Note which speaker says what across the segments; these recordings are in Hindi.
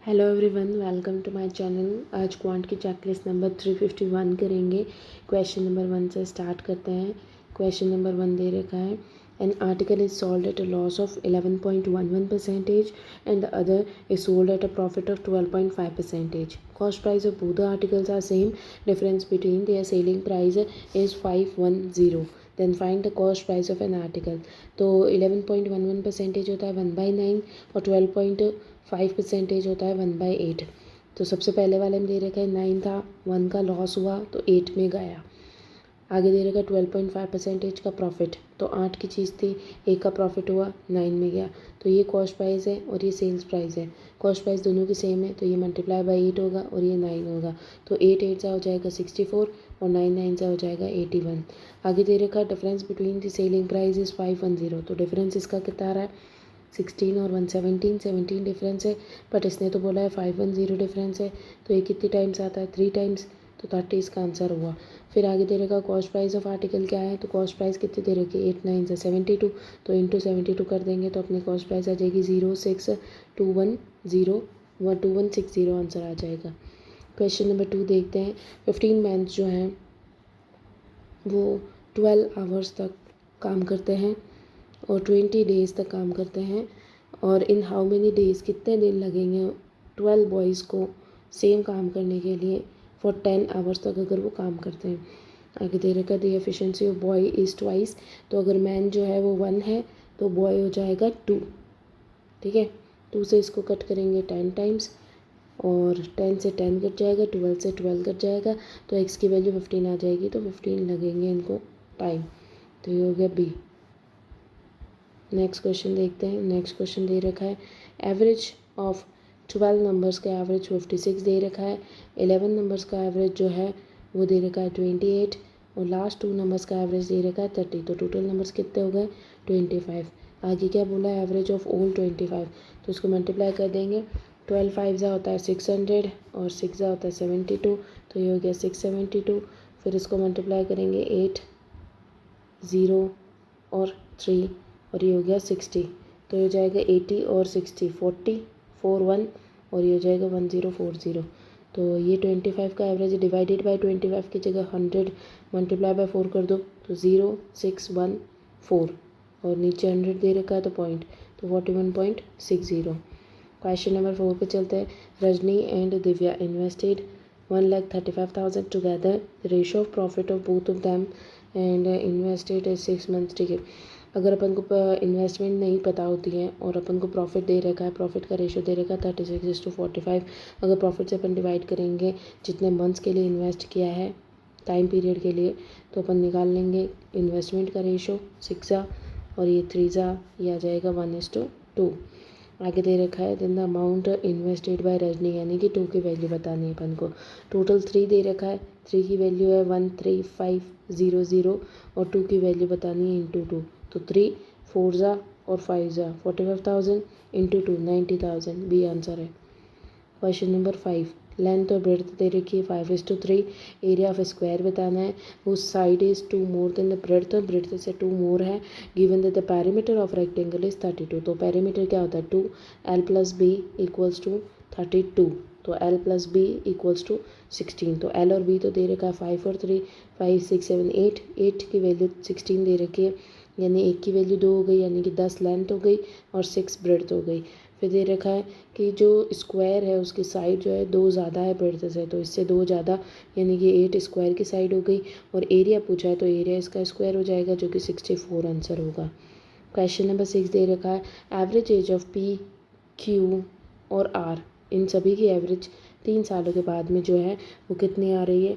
Speaker 1: Hello everyone, welcome to my channel. आज क्वांट की चेकलिस्ट नंबर 351 करेंगे। क्वेश्चन नंबर 1 से स्टार्ट करते हैं। क्वेश्चन नंबर 1 दे रखा है, an article is sold at a loss of 11.11% and the other is sold at a profit of 12.5%. Cost price of both the articles are same. Difference between their selling price is 510. Then find the cost price of an article. तो 11.11% होता है 1/9 और 12.5% होता है 1/8. तो सबसे पहले वाले में दे रखा है 9 था, 1 का लॉस हुआ तो 8 में गया. आगे दे रखा 12.5% का प्रॉफिट, तो 8 की चीज़ थी, 1 का प्रॉफिट हुआ 9 में गया. तो ये कॉस्ट प्राइस है और ये सेल्स प्राइस है. कॉस्ट प्राइस दोनों की सेम है तो ये मल्टीप्लाई बाई 8 होगा और ये 9 होगा. तो 8 8 सा हो जाएगा 64 और 9 9 सा हो जाएगा 81. आगे दे रखा difference between the selling price is 510. तो डिफरेंस इसका कितना आ रहा है 16 और 17 डिफरेंस है. बट इसने तो बोला है 510 डिफरेंस है. तो ये कितनी टाइम्स आता है 3 टाइम्स. तो 30 इसका आंसर हुआ. फिर आगे दे रखा कॉस्ट प्राइस ऑफ आर्टिकल क्या है. तो कॉस्ट प्राइस कितनी दे रखी है 8 9 से 72. तो इंटू 72 कर देंगे तो अपनी कॉस्ट प्राइस आ जाएगी 06210 आंसर आ जाएगा. क्वेश्चन नंबर 2 देखते हैं. 15 मैंस जो हैं वो 12 आवर्स तक काम करते हैं और 20 डेज़ तक काम करते हैं. और इन हाउ मेनी डेज़ कितने दिन लगेंगे 12 बॉयज़ को सेम काम करने के लिए फॉर 10 आवर्स तक अगर वो काम करते हैं. आगे दे रखा the efficiency of boy is twice. तो अगर मैन जो है वो 1 है तो बॉय हो जाएगा 2. ठीक है, 2 से इसको कट करेंगे 10 टाइम्स और 10 से 10 कट जाएगा, 12 से 12 कट जाएगा. तो एक्स की वैल्यू 15 आ जाएगी. तो 15 लगेंगे इनको टाइम. तो ये हो गया बी. नेक्स्ट क्वेश्चन देखते हैं. नेक्स्ट क्वेश्चन दे रखा है एवरेज ऑफ 12 नंबर्स का एवरेज 56 दे रखा है. 11 नंबर्स का एवरेज जो है वो दे रखा है 28 और लास्ट 2 नंबर्स का एवरेज दे रखा है 30. तो टोटल नंबर्स कितने हो गए 25. आगे क्या बोला है एवरेज ऑफ ऑल 25. तो इसको मल्टीप्लाई कर देंगे. 12 5 होता है 600 और 6 होता है 72. तो ये हो गया 672. फिर इसको मल्टीप्लाई करेंगे 8 0 और 3 और ये हो गया 60. तो ये हो जाएगा 80 और 60 40 4 1 और ये हो जाएगा 1040. तो ये 25 का एवरेज डिवाइडेड बाय 25 की जगह 100 मल्टीप्लाई बाय 4 कर दो तो 0614 और नीचे 100 दे रखा है तो पॉइंट, तो 41.60. क्वेश्चन नंबर 4 पे चलते हैं. Rajni and Divya invested 1,35,000 together. The ratio of profit of both of them and invested 6 months. ठीक है, अगर अपन को इन्वेस्टमेंट नहीं पता होती है और अपन को प्रॉफिट दे रखा है, प्रॉफिट का रेशियो दे रखा है 36:45. अगर प्रॉफिट से अपन डिवाइड करेंगे जितने मंथ्स के लिए इन्वेस्ट किया है टाइम पीरियड के लिए, तो अपन निकाल लेंगे इन्वेस्टमेंट का रेशियो 6 और ये 3 ये आ जाएगा 1:2. आगे दे रखा है then the amount invested by Rajni, यानी कि 2 की वैल्यू बतानी है अपन को. टोटल 3 दे रखा है, 3 की वैल्यू है 13500 और 2 की वैल्यू बतानी है इंटू 2. तो 3 4 और 5 45,000 इंटू 2 90,000. बी आंसर है. Question number 5. लेंथ और ब्रेड्थ दे रखी है 5:3. एरिया ऑफ स्क्वायर बताना है. उस side is 2 more than the breadth, breadth से 2 मोर है. Given that the perimeter of rectangle is 32. तो पेरीमीटर क्या होता है 2 L + B इक्वल्स टू 32. तो L + B इक्वल्स टू 16. तो L और B तो दे रखा है 5 और 3 5 6 7 8. 8 की वैल्यू 16 दे रखी है, यानी 1 की वैल्यू 2 हो गई, यानी कि 10 लेंथ हो गई और 6 ब्रेड्थ हो गई. फिर दे रखा है कि जो स्क्वायर है उसकी साइड जो है 2 ज़्यादा है ब्रेड्थ से, तो इससे 2 ज़्यादा यानी कि 8 स्क्वायर की साइड हो गई. और एरिया पूछा है तो एरिया इसका स्क्वायर हो जाएगा जो कि 64 आंसर होगा. क्वेश्चन नंबर 6 दे रखा है average age of P Q और R, इन सभी की एवरेज 3 सालों के बाद में जो है वो कितनी आ रही है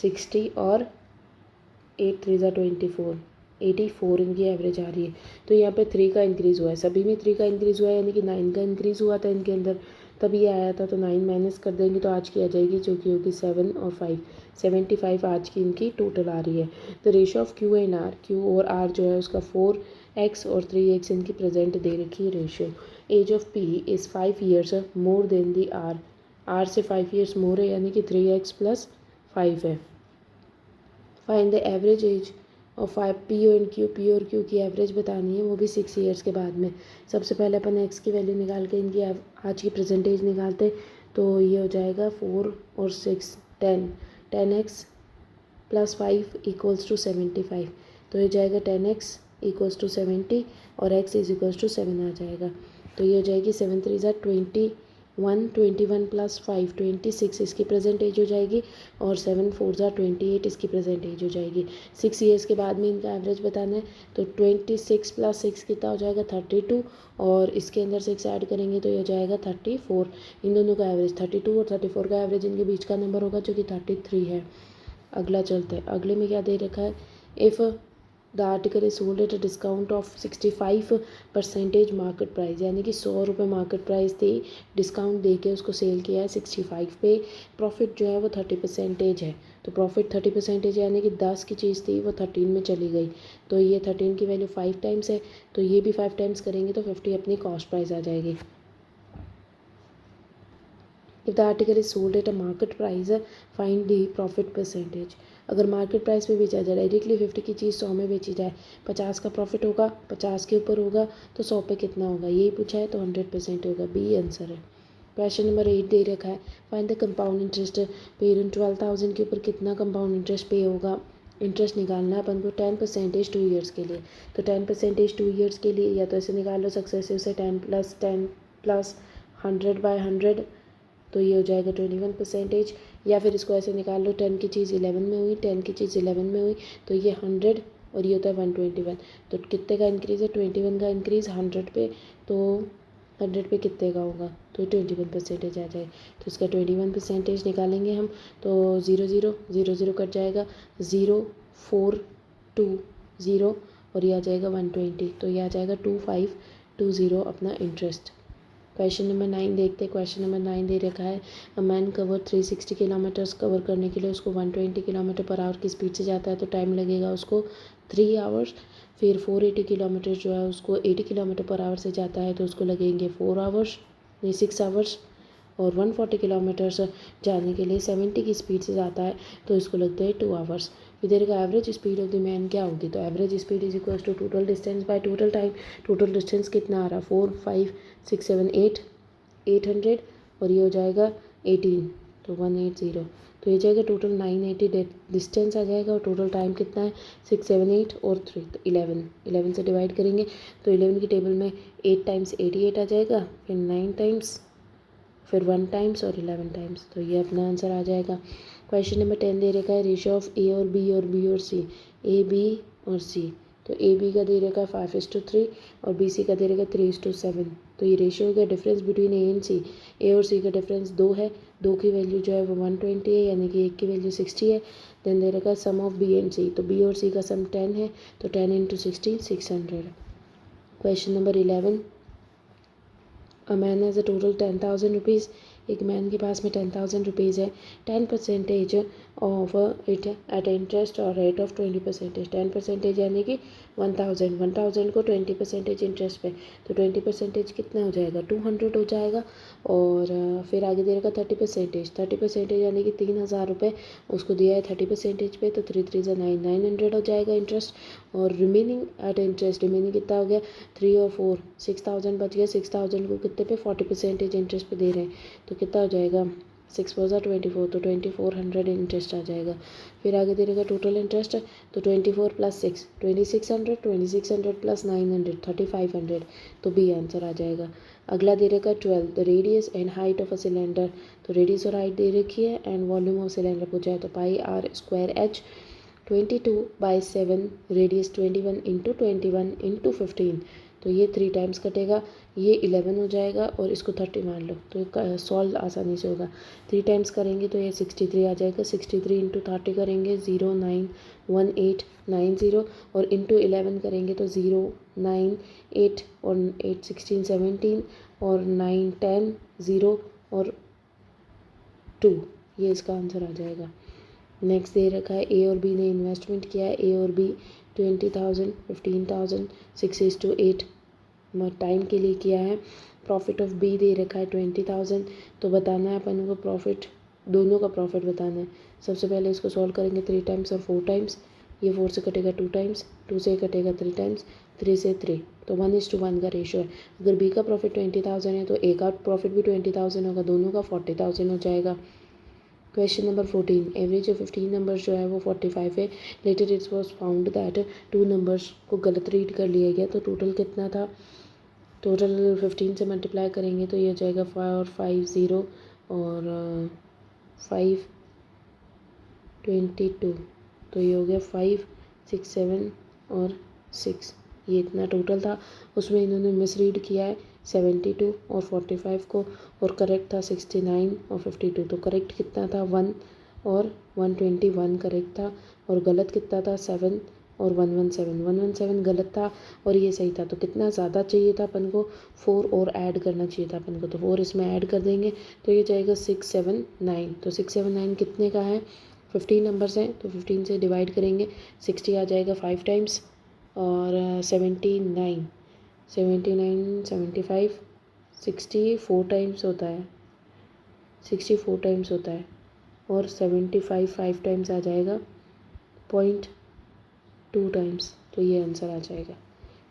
Speaker 1: 60 और 8 3 24 84 इनकी एवरेज आ रही है. तो यहाँ पे 3 का इंक्रीज़ हुआ है, सभी में 3 का इंक्रीज़ हुआ है, यानी कि 9 का इंक्रीज़ हुआ था इनके अंदर तभी आया था. तो 9 माइनस कर देंगे तो आज की आ जाएगी जो कि होगी 7 और 5 75 आज की इनकी टोटल आ रही है. तो ratio of Q and R, Q और R जो है उसका 4x और 3x इनकी प्रेजेंट दे रखी है ratio. Age of P is 5 years more than the R से 5 ईयर्स मोर है, यानी कि 3x + 5 है. फाइंड द एवरेज एज और 5 पी और क्यू की एवरेज बतानी है, वो भी 6 ईयर्स के बाद में। सबसे पहले अपन एक्स की वैल्यू निकाल के इनकी आज की परसेंटेज निकालते, तो ये हो जाएगा 4 और 6 10, 10x प्लस 5 इक्वल्स टू 75। तो ये जाएगा 10x इक्वल्स टू 70 और x इज इक्वल्स टू 7 आ जाएगा। तो ये हो जाएगी 7 3 ज़ा 21, 21 प्लस 5 26 इसकी प्रेजेंट एज हो जाएगी, और 7 4 ज़ा 28 इसकी प्रेजेंट एज हो जाएगी। 6 ईयर्स के बाद में इनका एवरेज बताना है, तो 26 प्लस 6 कितना हो जाएगा 32, और इसके अंदर 6 ऐड करेंगे तो ये हो जाएगा 34। इन दोनों का एवरेज 32 और 34 का एवरेज इनके बीच का नंबर होगा जो कि 33 है। अगला चलते हैं, अगले में क्या दे रखा है, if the article is sold at a discount of 65% market price, यानी कि 100 रुपये मार्केट प्राइस थी, डिस्काउंट दे के उसको सेल किया है 65 पे, प्रॉफिट जो है वो 30% है। तो प्रॉफिट 30% यानी कि 10 की चीज़ थी वो 13 में चली गई, तो ये 13 की वैल्यू 5 टाइम्स है, तो ये भी 5 टाइम्स करेंगे तो 50 अपनी कॉस्ट प्राइस आ जाएगी। If the article is sold at a market price, find the profit percentage. अगर मार्केट प्राइस पे बेचा जाए, डायरेक्टली 50 की चीज़ 100 में बेची जाए, 50 का प्रॉफिट होगा, 50 के ऊपर होगा तो 100 पे कितना होगा, यही पूछा है तो 100% होगा, बी आंसर है। क्वेश्चन नंबर 8 दे रखा है, find the compound interest paid in 12,000 के ऊपर कितना कंपाउंड इंटरेस्ट पे होगा। इंटरेस्ट निकालना है अपन को 10% 2 ईयर्स के लिए, तो 10% 2 ईयर्स के लिए या तो ऐसे निकाल लो सक्सेसिव से 10 प्लस 100/100, तो ये हो जाएगा 21%, या फिर इसको ऐसे निकाल लो 10 की चीज़ 11 में हुई, 10 की चीज़ 11 में हुई, तो ये 100 और ये होता है 121, तो कितने का इंक्रीज़ है 21 का इंक्रीज़ 100 पे, तो 100 पे कितने का होगा, तो 21% आ जाए, तो इसका 21% निकालेंगे हम, तो 0 0 0 0 कट जाएगा, 0 4 2 0 और ये आ जाएगा 120, तो ये आ जाएगा 2520 अपना इंटरेस्ट। क्वेश्चन नंबर 9 देखते हैं, क्वेश्चन नंबर 9 दे रखा है, a man cover 360 kilometres, cover करने के लिए उसको 120 किलोमीटर पर आवर की स्पीड से जाता है तो टाइम लगेगा उसको 3 आवर्स। फिर 480 किलोमीटर जो है उसको 80 किलोमीटर पर आवर से जाता है तो उसको लगेंगे 4 आवर्स, नहीं 6 आवर्स। और 140 किलोमीटर्स जाने के लिए 70 की स्पीड से जाता है तो इसको लगते हैं 2 आवर्स। इधर का average speed of the man क्या होगी, तो average speed is equals to total distance by total time. Total distance कितना आ रहा है 4 5 6 7 8 800 और ये हो जाएगा 18, तो 180, तो ये जाएगा टोटल 980 डिस्टेंस आ जाएगा, और टोटल टाइम कितना है 6 7 8 और 3 तो 11 से डिवाइड करेंगे तो 11 की टेबल में 8 टाइम्स 88 आ जाएगा, फिर 9 टाइम्स, फिर 1 टाइम्स और 11 टाइम्स, तो ये अपना आंसर आ जाएगा। क्वेश्चन नंबर 10 दे रखा है, रेशियो ऑफ ए और बी और बी और सी, ए बी और सी, तो ए बी का दे रखा है 5:3 और बी सी का दे रखा है 3:7, तो ये रेशियो का डिफरेंस बिटवीन ए एंड सी, ए और सी का डिफरेंस 2 है, 2 की वैल्यू जो है वो 120 है, यानी कि 1 की वैल्यू 60 है। देन दे रखा है सम ऑफ बी एंड सी, तो बी और सी का सम 10 है, तो 10 × 60 600। Question number 11, a man has a total 10,000 rupees, एक मैन के पास में 10,000 रुपीज़ है, 10% ऑफ इट एट इंटरेस्ट और रेट ऑफ 20%, 10% यानी कि 1,000 को 20% इंटरेस्ट पे, तो 20% कितना हो जाएगा 200 हो जाएगा। और फिर आगे दे रखा 30% यानी कि 3,000 रुपये उसको दिया है 30% पे, तो 3 3 9 900 हो जाएगा इंटरेस्ट। और रिमेनिंग एट इंटरेस्ट, रिमेनिंग कितना हो गया 3 और 4 6,000 बच गया, 6,000 को कितने पे 40% इंटरेस्ट पे दे रहे हैं, तो कितना हो जाएगा 6 4 ज़ा 24, तो 2400 इंटरेस्ट आ जाएगा। फिर आगे दे रहेगा टोटल इंटरेस्ट, तो 24 + 6 2600, 2600 + 900 3500, तो बी आंसर आ जाएगा। अगला दे रखा 12, the radius and height of a cylinder, तो रेडियस और हाइट दे रखी है एंड वॉल्यूम ऑफ सिलेंडर पूछा है, तो πr²h 22/7 रेडियस 21 × 21 × 15, तो ये 3 टाइम्स कटेगा, ये 11 हो जाएगा और इसको 30 मान लो, तो सॉल्व आसानी से होगा। 3 टाइम्स करेंगे तो ये 63 आ जाएगा, 63 × 30 करेंगे 091890 और इंटू 11 करेंगे तो 0 9 8 और 8 16 17 और 9 10 0 और 2, ये इसका आंसर आ जाएगा। नेक्स्ट दे रखा है, ए और बी ने इन्वेस्टमेंट किया है, ए और बी 20,000 15,000 6:8 टाइम के लिए किया है। प्रॉफिट ऑफ बी दे रखा है 20,000, तो बताना है अपन को प्रॉफिट, दोनों का प्रॉफिट बताना है। सबसे पहले इसको सॉल्व करेंगे 3 टाइम्स और 4 टाइम्स, ये 4 से कटेगा 2 टाइम्स, 2 से कटेगा 3 टाइम्स, 3 से 3, तो 1:1 का रेशो है। अगर बी का प्रॉफिट 20,000 है तो ए का प्रॉफिट भी 20,000 होगा, दोनों का 40,000 हो जाएगा। Question number 14, average of 15 numbers जो है वो 45 है। Later it's was found that 2 numbers को गलत रीड कर लिया गया, तो टोटल कितना था? टोटल 15 से मल्टीप्लाई करेंगे तो ये हो जाएगा 450 और 522, तो ये हो गया 5 6 7 और 6, ये इतना टोटल था। उसमें इन्होंने मिसरीड किया है 72 और 45 को, और करेक्ट था 69 और 52, तो करेक्ट कितना था 1 और 121 करेक्ट था, और गलत कितना था 7 और 117 गलत था, और ये सही था। तो कितना ज़्यादा चाहिए था अपन को? 4 और ऐड करना चाहिए था अपन को, तो 4 इसमें ऐड कर देंगे तो ये जाएगा 679। तो 679 कितने का है? 15 नंबर्स हैं तो 15 से डिवाइड करेंगे, 60 आ जाएगा 5 टाइम्स, और 79 75 64 टाइम्स होता है, 64 टाइम्स होता है, और 75 5 टाइम्स आ जाएगा 0.2 टाइम्स, तो ये आंसर आ जाएगा।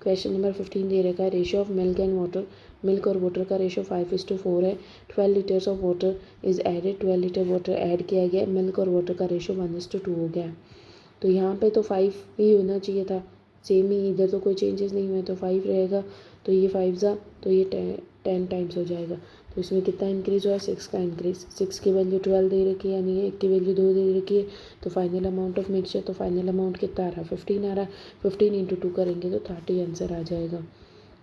Speaker 1: क्वेश्चन नंबर 15 दे रखा है ratio of milk and water, milk और वाटर का रेशियो 5:4 है। 12 litres of water is added, 12 litre water add किया गया, मिल्क और वाटर का रेशियो 1:2 हो गया। तो यहाँ पे तो 5 ही होना चाहिए था, सेम ही, इधर तो कोई चेंजेस नहीं हुए तो 5 रहेगा, तो ये 5 ज़ा तो ये 10 टाइम्स हो जाएगा। तो इसमें कितना इंक्रीज़ हुआ है? 6 का इंक्रीज़, 6 की वैल्यू 12 दे रखी है, यानी 1 की वैल्यू 2 दे रखी है, तो फाइनल अमाउंट ऑफ मिक्सचर, तो फाइनल अमाउंट कितना आ रहा है? 15 आ रहा है, 15 इंटू 2 करेंगे तो 30 आंसर आ जाएगा।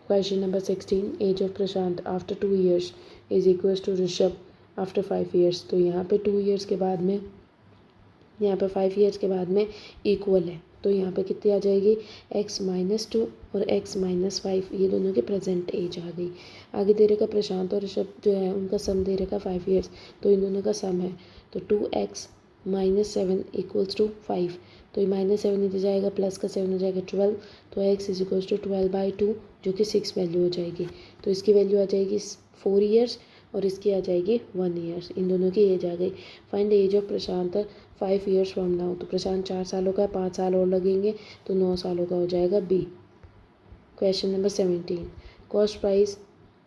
Speaker 1: Question number 16, age of Prashant after 2 years is equal to Rishabh after 5 years, तो यहाँ पे 2 ईयर्स के बाद में, यहाँ पे 5 ईयर्स के बाद में इक्वल है, तो यहाँ पे कितनी आ जाएगी? x-2 और x-5, ये दोनों की प्रेजेंट एज आ गई। आगे दे रखा प्रशांत और ऋषभ जो है उनका सम दे रखा 5 ईयर्स, तो इन दोनों का सम है, तो 2x-7 इक्वल्स टू 5, तो ये -7 इधर जाएगा, प्लस का 7 हो जाएगा 12, तो x इज इक्वल्स टू 12/2 जो कि 6 वैल्यू हो जाएगी, तो इसकी वैल्यू आ जाएगी 4 ईयर्स और इसकी आ जाएगी 1 ईयर्स, इन दोनों की एज आ गई। Find age of Prashant 5 years from now, तो प्रशांत 4 सालों का है, 5 साल और लगेंगे तो 9 सालों का हो जाएगा B. Question number 17, cost price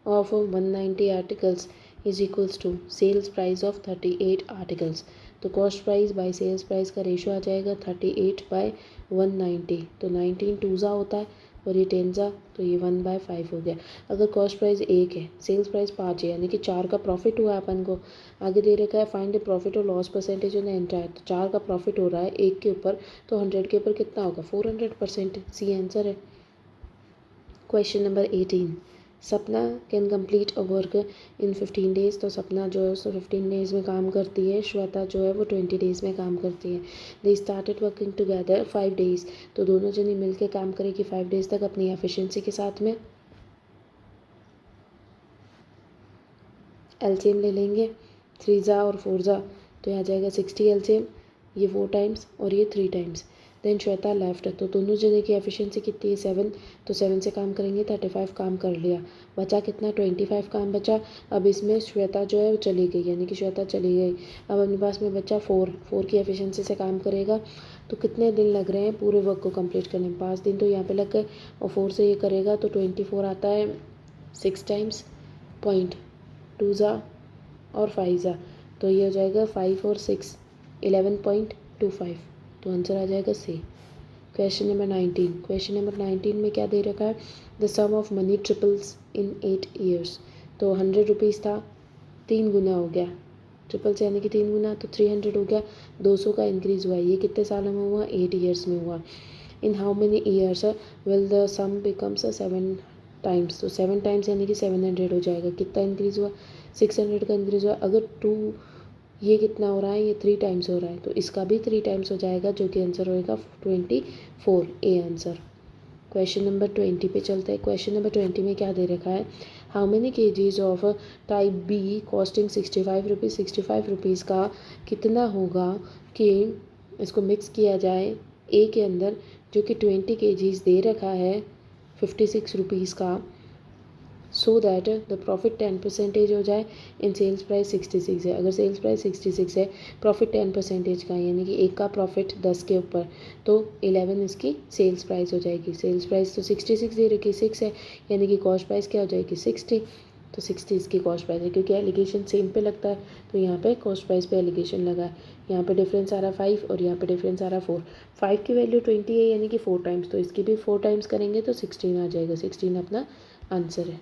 Speaker 1: of 190 articles is equals to sales price of 38 articles, तो cost price by sales price का रेशो आ जाएगा 38/190, तो 19 2 होता है और ये 10 तो ये 1/5 हो गया। अगर कॉस्ट प्राइस 1 है, सेल्स प्राइस 5 है, यानी कि 4 का प्रॉफिट हुआ है अपन को। आगे दे रखा है फाइंड प्रॉफिट और लॉस परसेंटेज ऑन एंटायर, तो 4 का प्रॉफिट हो रहा है 1 के ऊपर, तो 100 के ऊपर कितना होगा? 400%, सी आंसर है। क्वेश्चन नंबर 18, सपना can complete a work in 15 days, तो सपना जो है उसको 15 डेज़ में काम करती है, श्वेता जो है वो 20 डेज़ में काम करती है। They started working together 5 days, तो दोनों जने मिल के काम करेगी 5 डेज़ तक अपनी एफिशिएंसी के साथ में। एलसीएम ले लेंगे, 3 और 4 तो यहाँ जाएगा 60 एलसीएम, ये 4 टाइम्स और ये 3 टाइम्स। देन श्वेता लेफ्ट, तो दोनों जने की एफिशिएंसी कितनी है? 7, तो 7 से काम करेंगे 35 काम कर लिया, बचा कितना? 25 काम बचा। अब इसमें श्वेता जो है वो चली गई, यानी कि श्वेता चली गई, अब अपने पास में बचा 4 की एफिशिएंसी से काम करेगा, तो कितने दिन लग रहे हैं पूरे वर्क को कंप्लीट करने में? 5 दिन तो यहाँ पे लग गए, और 4 से ये करेगा तो 24 आता है 6 टाइम्स, 0.2 और 5 तो ये हो जाएगा 5 और 6 11.25, तो आंसर आ जाएगा C. Question number 19, question number 19 में क्या दे रखा है? The sum of money triples in 8 years, तो 100 रुपीज़ था, 3 गुना हो गया, ट्रिपल्स यानी कि 3 गुना, तो 300 हो गया, 200 का इंक्रीज़ हुआ, ये कितने सालों में हुआ? 8 ईयर्स में हुआ। In how many years will the some becomes 7 times, तो 7 टाइम्स यानी कि 700 हो जाएगा, कितना इंक्रीज़ हुआ? 600 का इंक्रीज़ हुआ। अगर 2, ये कितना हो रहा है? ये 3 टाइम्स हो रहा है, तो इसका भी 3 टाइम्स हो जाएगा, जो कि आंसर होएगा 24, ए आंसर। क्वेश्चन नंबर 20 पे चलते हैं। क्वेश्चन नंबर 20 में क्या दे रखा है? How many KGs of type be costing 65 rupees, 65 rupees का कितना होगा कि इसको मिक्स किया जाए ए के अंदर, जो कि 20 केजीज दे रखा है 56 रुपीज़ का, सो दैट द प्रॉफिट 10% हो जाए इन सेल्स प्राइस 66 है। अगर सेल्स प्राइस 66 है, प्रॉफिट 10% का यानी कि एक का प्रॉफिट 10 के ऊपर, तो 11 इसकी सेल्स प्राइस हो जाएगी। सेल्स प्राइस तो 66 दे रखी 6 है, यानी कि कॉस्ट प्राइस क्या हो जाएगी 60। तो 60 इसकी कॉस्ट प्राइस है, क्योंकि एलिगेशन सेम पे लगता है तो यहाँ पे कॉस्ट प्राइस पे एलिगेशन लगा है। यहाँ पे डिफरेंस आ रहा 5 और यहाँ पे डिफरेंस आ रहा 4। 5 की वैल्यू 20 है, यानी कि 4 टाइम्स, तो इसकी भी 4 टाइम्स करेंगे तो 16 आ जाएगा। 16 अपना आंसर है।